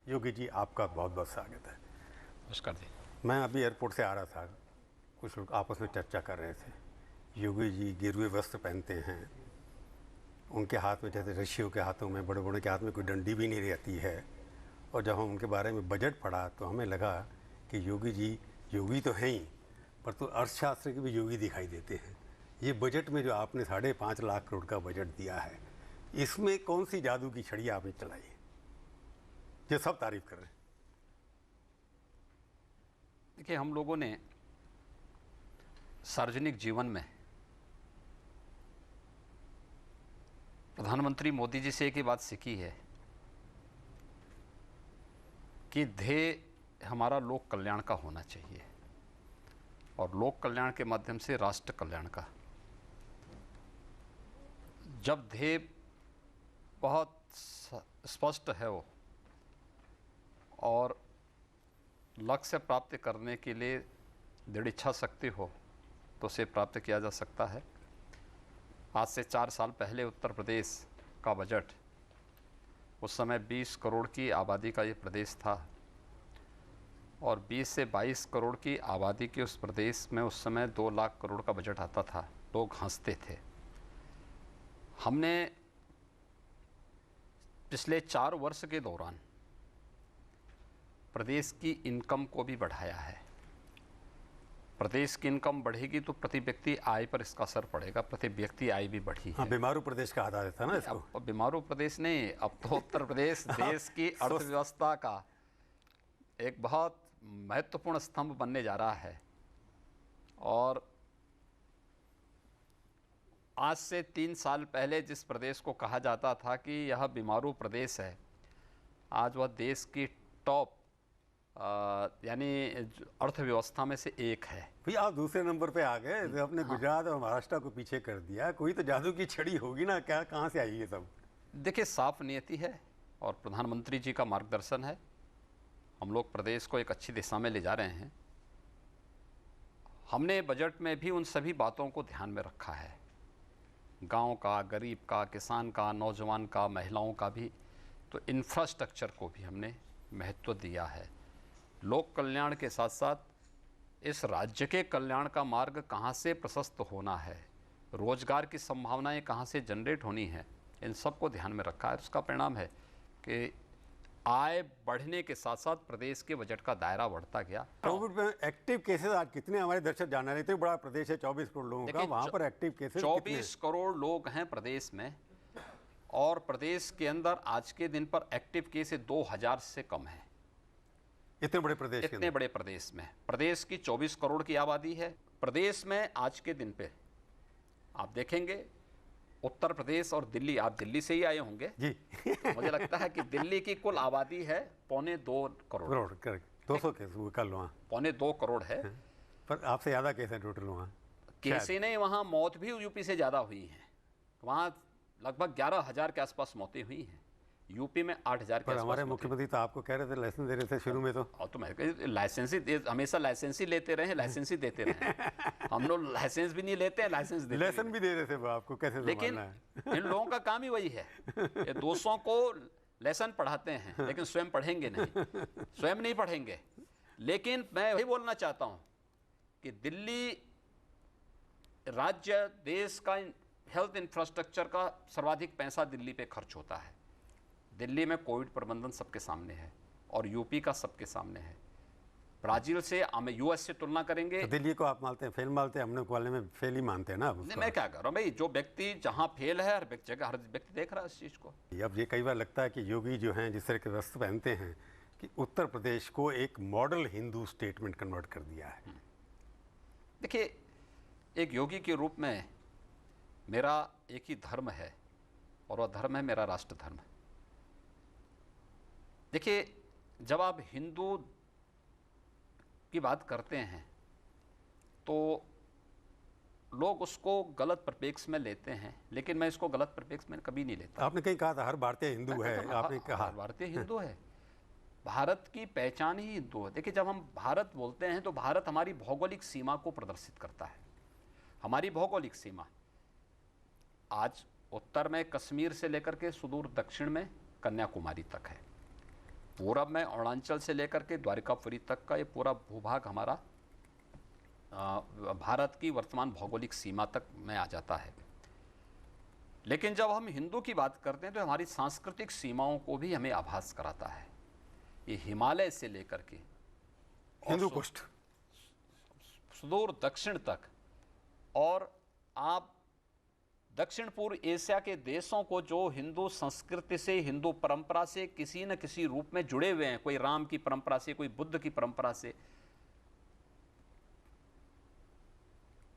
योगी जी, आपका बहुत बहुत स्वागत है। नमस्कार जी। मैं अभी एयरपोर्ट से आ रहा था, कुछ लोग आपस में चर्चा कर रहे थे। योगी जी गिरवे वस्त्र पहनते हैं, उनके हाथ में जैसे ऋषियों के हाथों में, बड़े बड़े के हाथ में कोई डंडी भी नहीं रहती है। और जब हम उनके बारे में बजट पढ़ा तो हमें लगा कि योगी जी योगी तो हैं ही, पर तो अर्थशास्त्र के भी योगी दिखाई देते हैं। ये बजट में जो आपने 5.5 लाख करोड़ का बजट दिया है, इसमें कौन सी जादू की छड़ी आपने चलाई है जो सब तारीफ कर रहे हैं? देखिए, हम लोगों ने सार्वजनिक जीवन में प्रधानमंत्री मोदी जी से एक ही बात सीखी है कि ध्येय हमारा लोक कल्याण का होना चाहिए और लोक कल्याण के माध्यम से राष्ट्र कल्याण का। जब ध्येय बहुत स्पष्ट है वो और लक्ष्य प्राप्त करने के लिए दृढ़ इच्छा शक्ति हो तो उसे प्राप्त किया जा सकता है। आज से 4 साल पहले उत्तर प्रदेश का बजट, उस समय 20 करोड़ की आबादी का ये प्रदेश था और 20 से 22 करोड़ की आबादी के उस प्रदेश में उस समय 2 लाख करोड़ का बजट आता था। लोग हंसते थे। हमने पिछले 4 वर्ष के दौरान प्रदेश की इनकम को भी बढ़ाया है। प्रदेश की इनकम बढ़ेगी तो प्रति व्यक्ति आय पर इसका असर पड़ेगा। प्रति व्यक्ति आय भी बढ़ी है। हाँ, बीमारू प्रदेश का आधा था ना इसको। अब बीमारू प्रदेश नहीं, अब तो उत्तर प्रदेश देश की अर्थव्यवस्था का एक बहुत महत्वपूर्ण स्तंभ बनने जा रहा है। और आज से 3 साल पहले जिस प्रदेश को कहा जाता था कि यह बीमारू प्रदेश है, आज वह देश की टॉप यानी अर्थव्यवस्था में से एक है। भैया, आप दूसरे नंबर पे आ गए तो अपने गुजरात और महाराष्ट्र को पीछे कर दिया। कोई तो जादू की छड़ी होगी ना, क्या कहाँ से आई ये सब? देखिए, साफ नियति है और प्रधानमंत्री जी का मार्गदर्शन है। हम लोग प्रदेश को एक अच्छी दिशा में ले जा रहे हैं। हमने बजट में भी उन सभी बातों को ध्यान में रखा है, गांव का, गरीब का, किसान का, नौजवान का, महिलाओं का भी। तो इंफ्रास्ट्रक्चर को भी हमने महत्व दिया है। लोक कल्याण के साथ साथ इस राज्य के कल्याण का मार्ग कहाँ से प्रशस्त होना है, रोजगार की संभावनाएं कहाँ से जनरेट होनी है, इन सब को ध्यान में रखा है। उसका परिणाम है कि आय बढ़ने के साथ साथ प्रदेश के बजट का दायरा बढ़ता गया। कोविड में एक्टिव केसेस आज कितने? हमारे दर्शक जानना रहे थे। बड़ा प्रदेश है, 24 करोड़ लोगों का, वहाँ पर एक्टिव केसेस 24 करोड़ लोग हैं प्रदेश में और प्रदेश के अंदर आज के दिन पर एक्टिव केस 2000 से कम है। इतने बड़े प्रदेश के इतने बड़े प्रदेश में, प्रदेश की 24 करोड़ की आबादी है। प्रदेश में आज के दिन पे आप देखेंगे उत्तर प्रदेश और दिल्ली, आप दिल्ली से ही आए होंगे जी। मुझे लगता है कि दिल्ली की कुल आबादी है 2.25 करोड़। करेक्ट, 200 केस कर लो वहाँ। 2.25 करोड़ है। पर आपसे ज़्यादा केस हैं टोटल वहाँ। केस ही नहीं, वहाँ मौत भी यूपी से ज़्यादा हुई हैं। वहाँ लगभग 11,000 के आसपास मौतें हुई हैं। यूपी में 8,000 के आसपास। हमारे मुख्यमंत्री तो आपको कह रहे थे लाइसेंस दे रहे थे शुरू में। तो और तो मैं लाइसेंस ही हमेशा लाइसेंस ही लेते रहे, लाइसेंस ही देते रहे। हम लोग लाइसेंस भी नहीं लेते हैं, लाइसेंस देते हैं। लेसन भी दे रहे थे वो आपको, कैसे लेकिन इन लोगों का काम ही वही है, ये दोस्तों को लेसन पढ़ाते हैं लेकिन स्वयं पढ़ेंगे नहीं, स्वयं नहीं पढ़ेंगे। लेकिन मैं वही बोलना चाहता हूं कि दिल्ली राज्य, देश का हेल्थ इंफ्रास्ट्रक्चर का सर्वाधिक पैसा दिल्ली पे खर्च होता है। दिल्ली में कोविड प्रबंधन सबके सामने है और यूपी का सबके सामने है। ब्राजील से, हम यूएस से तुलना करेंगे तो दिल्ली को आप मानते हैं फेल, मानते हैं? हमने वाले में फेल ही मानते हैं ना। मैं क्या कर रहा हूँ भाई, जो व्यक्ति जहाँ फेल है हर जगह हर व्यक्ति देख रहा है इस चीज़ को। अब ये कई बार लगता है कि योगी जो हैं जिस तरह के वस्त्र पहनते हैं कि उत्तर प्रदेश को एक मॉडल हिंदू स्टेट में कन्वर्ट कर दिया है। देखिए, एक योगी के रूप में मेरा एक ही धर्म है और वह धर्म है मेरा राष्ट्र धर्म। देखिए, जब आप हिंदू की बात करते हैं तो लोग उसको गलत परिप्रेक्ष्य में लेते हैं, लेकिन मैं इसको गलत परिप्रेक्ष्य में कभी नहीं लेता। आपने कहीं कहा था हर भारतीय हिंदू है, आपने कहा हर भारतीय हिंदू है। भारत की पहचान ही हिंदू है। देखिए, जब हम भारत बोलते हैं तो भारत हमारी भौगोलिक सीमा को प्रदर्शित करता है। हमारी भौगोलिक सीमा आज उत्तर में कश्मीर से लेकर के सुदूर दक्षिण में कन्याकुमारी तक है। पूरब में अरुणाचल से लेकर के द्वारिकापुरी तक का ये पूरा भूभाग हमारा भारत की वर्तमान भौगोलिक सीमा तक में आ जाता है। लेकिन जब हम हिंदू की बात करते हैं तो हमारी सांस्कृतिक सीमाओं को भी हमें आभास कराता है। ये हिमालय से लेकर के हिंदू कुष्ठ सुदूर दक्षिण तक, और आप दक्षिण पूर्व एशिया के देशों को जो हिंदू संस्कृति से, हिंदू परंपरा से किसी न किसी रूप में जुड़े हुए हैं, कोई राम की परंपरा से, कोई बुद्ध की परंपरा से,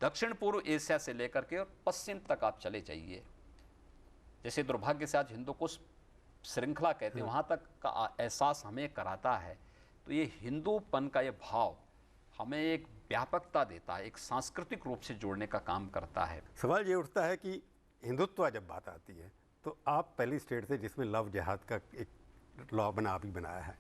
दक्षिण पूर्व एशिया से लेकर के और पश्चिम तक आप चले जाइए, जैसे दुर्भाग्य से आज हिंदू कुश श्रृंखला कहते हैं, वहाँ तक का एहसास हमें कराता है। तो ये हिंदूपन का ये भाव हमें एक व्यापकता देता है, एक सांस्कृतिक रूप से जोड़ने का काम करता है। सवाल ये उठता है कि हिंदुत्व जब बात आती है तो आप पहली स्टेट थे जिसमें लव जिहाद का एक लॉ बनाया है,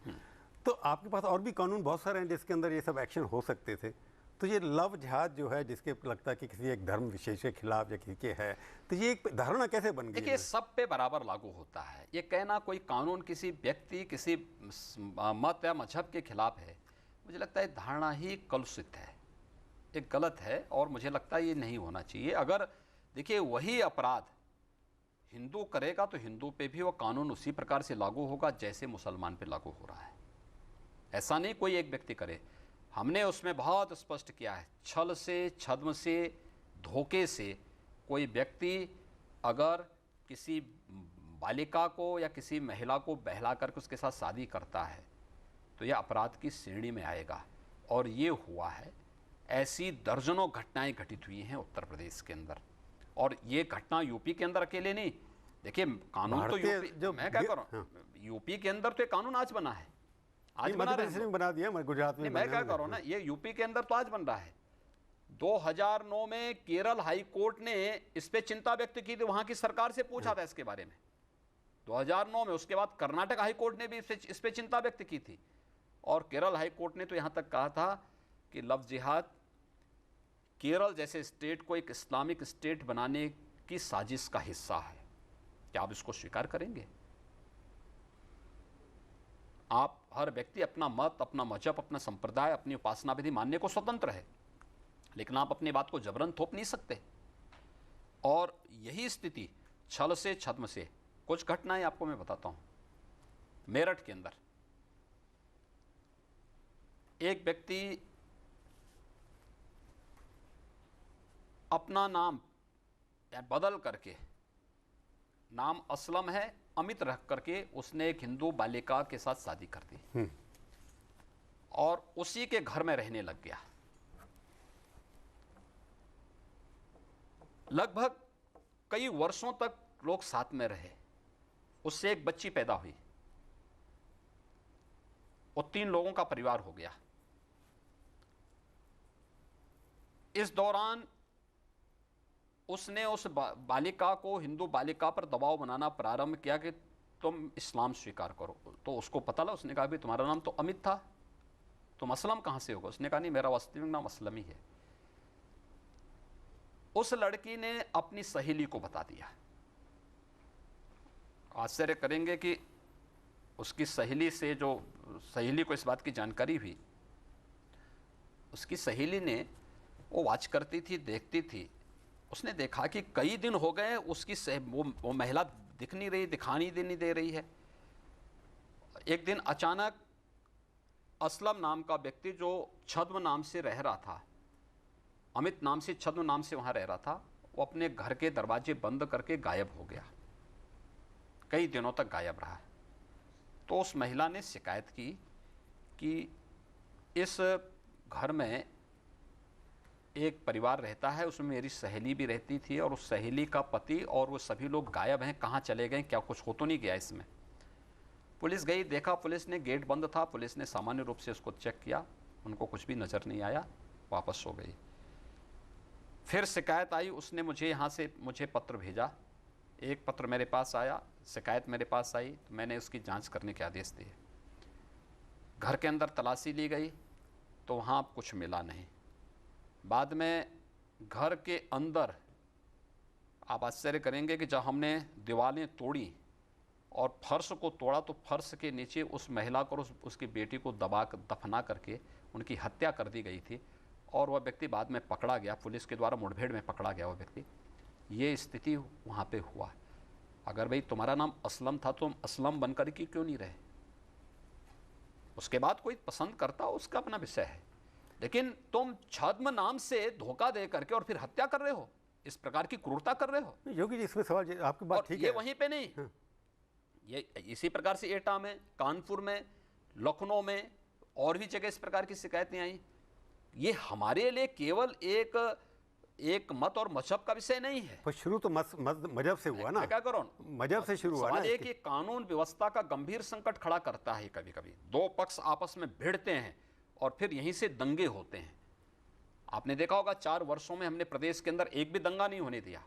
तो आपके पास और भी कानून बहुत सारे हैं जिसके अंदर ये सब एक्शन हो सकते थे। तो ये लव जिहाद जो है, जिसके लगता है कि किसी एक धर्म विशेष के खिलाफ या किसी के है, तो ये एक धारणा कैसे बन गई? देखिए, सब पे बराबर लागू होता है। ये कहना कोई कानून किसी व्यक्ति, किसी मत या मजहब के खिलाफ है, मुझे लगता है धारणा ही कलुषित है, ये गलत है, और मुझे लगता है ये नहीं होना चाहिए। अगर देखिए वही अपराध हिंदू करेगा तो हिंदू पे भी वो कानून उसी प्रकार से लागू होगा जैसे मुसलमान पे लागू हो रहा है। ऐसा नहीं कोई एक व्यक्ति करे। हमने उसमें बहुत स्पष्ट किया है, छल से, छद्म से, धोखे से कोई व्यक्ति अगर किसी बालिका को या किसी महिला को बहला करके उसके साथ शादी करता है तो यह अपराध की श्रेणी में आएगा, और ये हुआ है। ऐसी दर्जनों घटनाएं घटित हुई हैं उत्तर प्रदेश के अंदर, और ये घटना यूपी के अंदर अकेले नहीं। देखिए, कानून तो यूपी, जो मैं क्या करूँ, यूपी के अंदर तो ये कानून आज बना है, आज बना दिया, गुजरात में मैं क्या करूँ ना, ये यूपी के अंदर तो आज बन रहा है। 2009 में केरल हाई कोर्ट ने इस पे चिंता व्यक्त की थी, वहां की सरकार से पूछा था इसके बारे में 2009 में। उसके बाद कर्नाटक हाई कोर्ट ने भी इस पे चिंता व्यक्त की थी, और केरल हाई कोर्ट ने तो यहां तक कहा था कि लव जिहाद केरल जैसे स्टेट को एक इस्लामिक स्टेट बनाने की साजिश का हिस्सा है। क्या आप इसको स्वीकार करेंगे? आप हर व्यक्ति अपना मत, अपना मजहब, अपना संप्रदाय, अपनी उपासना विधि मानने को स्वतंत्र है, लेकिन आप अपनी बात को जबरन थोप नहीं सकते। और यही स्थिति छल से, छद्म से, कुछ घटनाएं आपको मैं बताता हूं। मेरठ के अंदर एक व्यक्ति अपना नाम बदल करके, नाम असलम है, अमित रख करके उसने एक हिंदू बालिका के साथ शादी कर दी और उसी के घर में रहने लग गया। लगभग कई वर्षों तक लोग साथ में रहे, उससे एक बच्ची पैदा हुई और 3 लोगों का परिवार हो गया। इस दौरान उसने उस बालिका को, हिंदू बालिका पर दबाव बनाना प्रारंभ किया कि तुम इस्लाम स्वीकार करो। तो उसको पता लगा, उसने कहा भी तुम्हारा नाम तो अमित था, तुम असलम कहां से होगा? उसने कहा नहीं, मेरा वास्तविक नाम असलम ही है। उस लड़की ने अपनी सहेली को बता दिया। आश्चर्य करेंगे कि उसकी सहेली से, जो सहेली को इस बात की जानकारी हुई, उसकी सहेली ने, वो वॉच करती थी, देखती थी, उसने देखा कि कई दिन हो गए उसकी वो महिला दिख नहीं रही, दिखानी नहीं दे रही है। एक दिन अचानक असलम नाम का व्यक्ति, जो छद्म नाम से रह रहा था, अमित नाम से, छद्म नाम से वहां रह रहा था, वो अपने घर के दरवाजे बंद करके गायब हो गया। कई दिनों तक गायब रहा। तो उस महिला ने शिकायत की कि इस घर में एक परिवार रहता है, उसमें मेरी सहेली भी रहती थी, और उस सहेली का पति और वो सभी लोग गायब हैं, कहाँ चले गए, क्या कुछ हो तो नहीं गया इसमें? पुलिस गई, देखा, पुलिस ने, गेट बंद था, पुलिस ने सामान्य रूप से उसको चेक किया, उनको कुछ भी नज़र नहीं आया, वापस हो गई। फिर शिकायत आई, उसने मुझे पत्र भेजा, एक पत्र मेरे पास आया, शिकायत मेरे पास आई, तो मैंने उसकी जांच करने के आदेश दिए। घर के अंदर तलाशी ली गई तो वहाँ कुछ मिला नहीं। बाद में घर के अंदर, आप आश्चर्य करेंगे कि जब हमने दीवारें तोड़ी और फर्श को तोड़ा तो फर्श के नीचे उस महिला को और उसकी बेटी को दबा कर दफना करके उनकी हत्या कर दी गई थी और वह व्यक्ति बाद में पकड़ा गया, पुलिस के द्वारा मुठभेड़ में पकड़ा गया वह व्यक्ति। ये स्थिति वहाँ पे हुआ। अगर भाई तुम्हारा नाम असलम था तो तुम असलम बनकर के क्यों नहीं रहे? उसके बाद कोई पसंद करता उसका अपना विषय है, लेकिन तुम छद्म नाम से धोखा दे करके और फिर हत्या कर रहे हो, इस प्रकार की क्रूरता कर रहे हो। योगी जी इसमें सवाल आपकी बात ठीक है। ये वहीं पे नहीं, ये इसी प्रकार से एटा में, कानपुर में, लखनऊ में और भी जगह इस प्रकार की शिकायतें आई। ये हमारे लिए केवल एक मत और मजहब का विषय नहीं है। पर शुरू तो मजहब से हुआ ना, क्या करो, मजहब से शुरू हुआ ना। सवाल है कि कानून व्यवस्था का गंभीर संकट खड़ा करता है। कभी कभी दो पक्ष आपस में भिड़ते हैं और फिर यहीं से दंगे होते हैं। आपने देखा होगा 4 वर्षों में हमने प्रदेश के अंदर एक भी दंगा नहीं होने दिया।